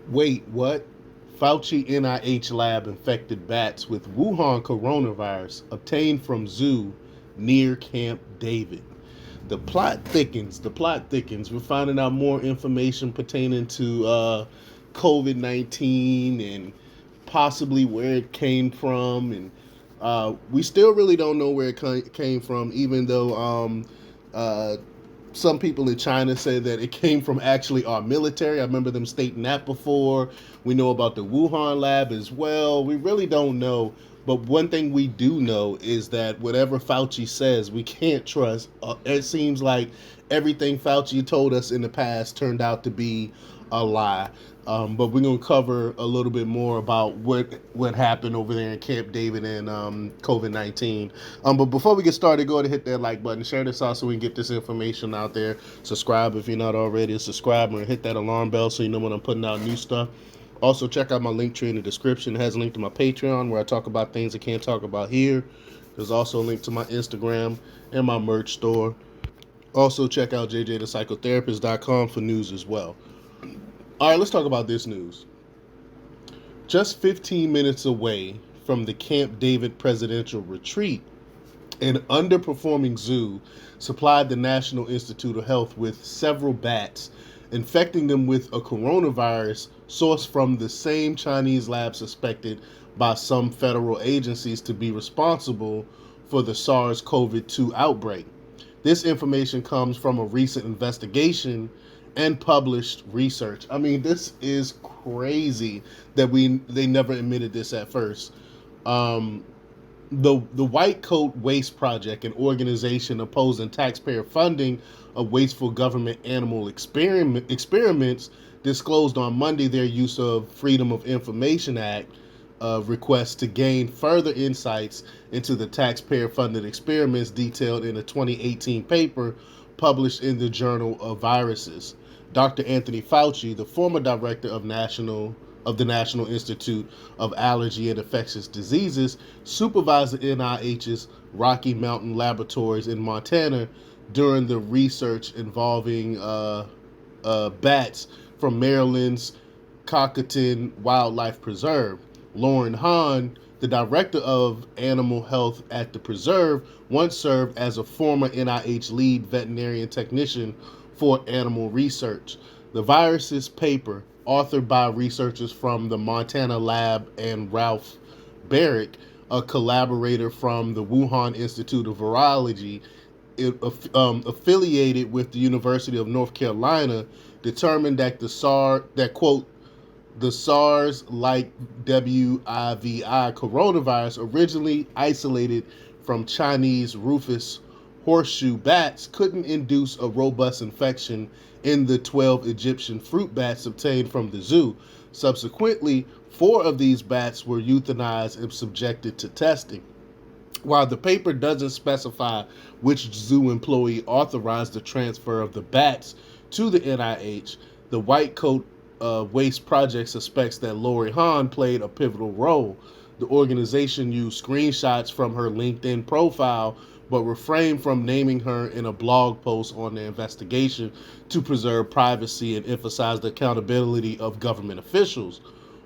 Wait, what? Fauci NIH lab infected bats with Wuhan coronavirus obtained from zoo near Camp David. The plot thickens. The plot thickens. We're finding out more information pertaining to COVID 19 and possibly where it came from. And we still really don't know where it came from, even though uh, some people in China say that it came from actually our military. I remember them stating that before. We know about the Wuhan lab as well. We really don't know. But one thing we do know is that whatever Fauci says, we can't trust. It seems like everything Fauci told us in the past turned out to be a lie. But we're gonna cover a little bit more about what happened over there in Camp David and COVID-19. But before we get started, go ahead and hit that like button, share this out so we can get this information out there. Subscribe if you're not already a subscriber, and hit that alarm bell so you know when I'm putting out new stuff. Also, check out my link tree in the description. It has a link to my Patreon where I talk about things I can't talk about here. There's also a link to my Instagram and my merch store. Also, check out jjthepsychotherapist.com for news as well. All right, let's talk about this news. Just 15 minutes away from the Camp David presidential retreat, an underperforming zoo supplied the National Institute of Health with several bats, infecting them with a coronavirus sourced from the same Chinese lab suspected by some federal agencies to be responsible for the SARS-CoV-2 outbreak. This information comes from a recent investigation and published research. I mean, this is crazy that they never admitted this at first. Um, the White Coat Waste Project, an organization opposing taxpayer funding of wasteful government animal experiments, disclosed on Monday their use of Freedom of Information Act requests to gain further insights into the taxpayer-funded experiments detailed in a 2018 paper published in the Journal of Viruses. Dr. Anthony Fauci, the former director of the National Institute of Allergy and Infectious Diseases, supervised the NIH's Rocky Mountain Laboratories in Montana during the research involving bats from Maryland's Cockatoo Wildlife Preserve. Lauren Hahn, the director of animal health at the preserve, once served as a former NIH lead veterinarian technician for animal research. The virus's paper, authored by researchers from the Montana lab and Ralph Barrick, a collaborator from the Wuhan Institute of Virology, affiliated with the University of North Carolina, determined that the SARS-like WIVI coronavirus, originally isolated from Chinese rufous horseshoe bats, couldn't induce a robust infection in the 12 Egyptian fruit bats obtained from the zoo. Subsequently, 4 of these bats were euthanized and subjected to testing. While the paper doesn't specify which zoo employee authorized the transfer of the bats to the NIH, the White Coat Waste Project suspects that Lori Hahn played a pivotal role. The organization used screenshots from her LinkedIn profile but refrained from naming her in a blog post on the investigation to preserve privacy and emphasize the accountability of government officials.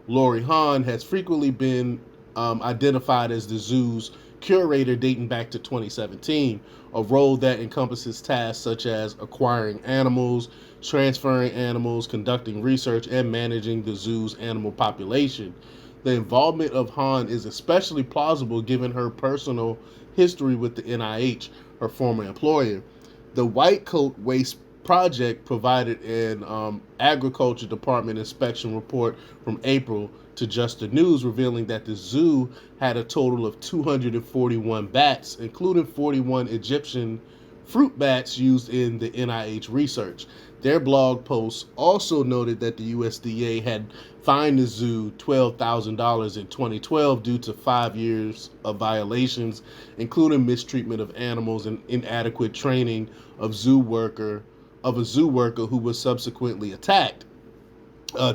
Lori Hahn has frequently been identified as the zoo's curator dating back to 2017, a role that encompasses tasks such as acquiring animals, transferring animals, conducting research, and managing the zoo's animal population. The involvement of Hahn is especially plausible given her personal history with the NIH, her former employer. The White Coat Waste Project provided an Agriculture Department inspection report from April to Just the News, revealing that the zoo had a total of 241 bats, including 41 Egyptian fruit bats used in the NIH research. Their blog post also noted that the USDA had fined the zoo $12,000 in 2012 due to 5 years of violations, including mistreatment of animals and inadequate training of a zoo worker who was subsequently attacked.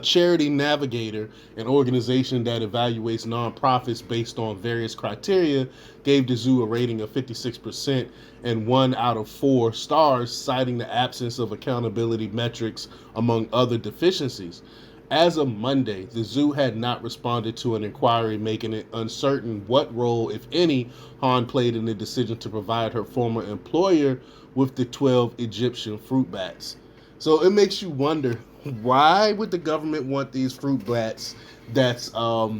Charity Navigator, an organization that evaluates nonprofits based on various criteria, gave the zoo a rating of 56% and 1 out of 4 stars, citing the absence of accountability metrics among other deficiencies. As of Monday, the zoo had not responded to an inquiry, making it uncertain what role, if any, Han played in the decision to provide her former employer with the 12 Egyptian fruit bats. So it makes you wonder, why would the government want these fruit bats that's uh,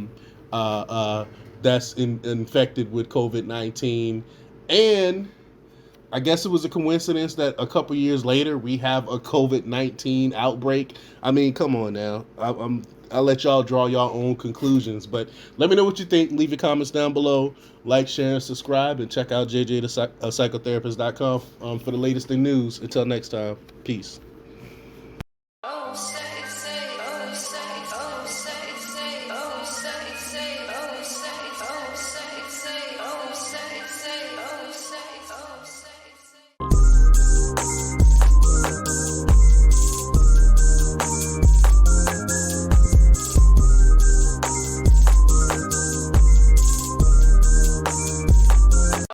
uh, infected with COVID-19? And I guess it was a coincidence that a couple years later we have a COVID-19 outbreak. I mean, come on now. I'll let y'all draw your own conclusions, but let me know what you think. Leave your comments down below. Like, share, and subscribe, and check out jjthepsychotherapist.com for the latest in news. Until next time, peace.